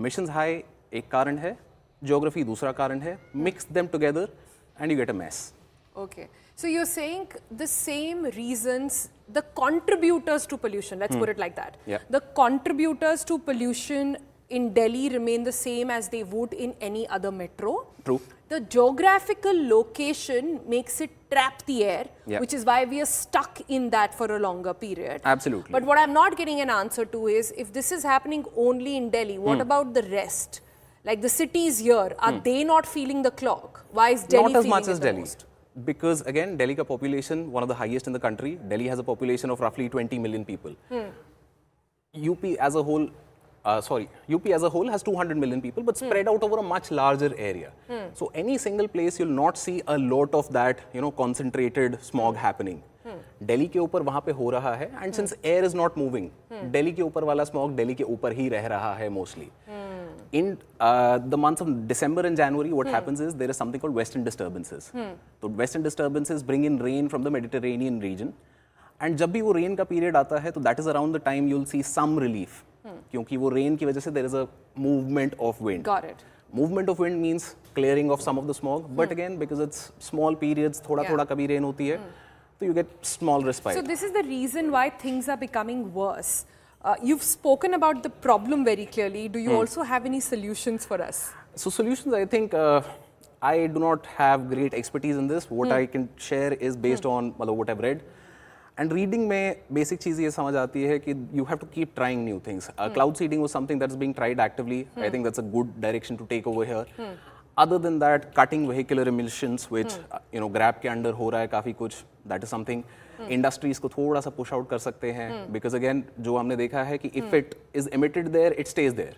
emissions high एक कारण है, geography दूसरा कारण है, mix them together and you get a mess. Okay. So you're saying the same reasons, the contributors to pollution, let's put it like that. Yeah. The contributors to pollution in Delhi remain the same as they would in any other metro. True. The geographical location makes it trap the air, Yeah. which is why we are stuck in that for a longer period. Absolutely. But what I'm not getting an answer to is, if this is happening only in Delhi, what about the rest? Like the cities here, are they not feeling the clock? Why is Delhi Not as feeling much it as the Delhi. most? Because again, Delhi ka population, one of the highest in the country. Delhi has a population of roughly 20 million people. UP as a whole, UP as a whole has 200 million people, but spread out over a much larger area. So any single place, you'll not see a lot of that, concentrated smog happening. Delhi के ऊपर वहाँ पे हो रहा है, and since air is not moving, Delhi के ऊपर वाला smog Delhi के ऊपर ही रह रहा है mostly. In the months of December and January, what happens is there is something called western disturbances. So western disturbances bring in rain from the Mediterranean region, and जब भी वो rain का period आता है, तो that is around the time you'll see some relief. क्योंकि वो rain की वजह से there is a movement of wind. Got it. Movement of wind means clearing of some of the smog, but again, because it's small periods, थोड़ा-थोड़ा कभी rain होती है, so you get small respite. So this is the reason why things are becoming worse. You've spoken about the problem very clearly. Do you also have any solutions for us? So solutions, I think, I do not have great expertise in this. What I can share is based on what I've read. And reading में basic चीज़ ये समझ आती है कि you have to keep trying new things. Cloud seeding was something that's being tried actively. I think that's a good direction to take over here. Other than that, cutting vehicular emissions, which Grab के under हो रहा है काफ़ी कुछ, that is something. Industries को थोड़ा सा push out कर सकते हैं, because again जो हमने देखा है कि if it is emitted there, it stays there.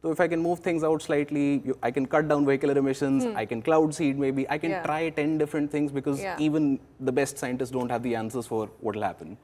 So if I can move things out slightly, I can cut down vehicular emissions, I can cloud seed maybe, I can try 10 different things, because even the best scientists don't have the answers for what will happen.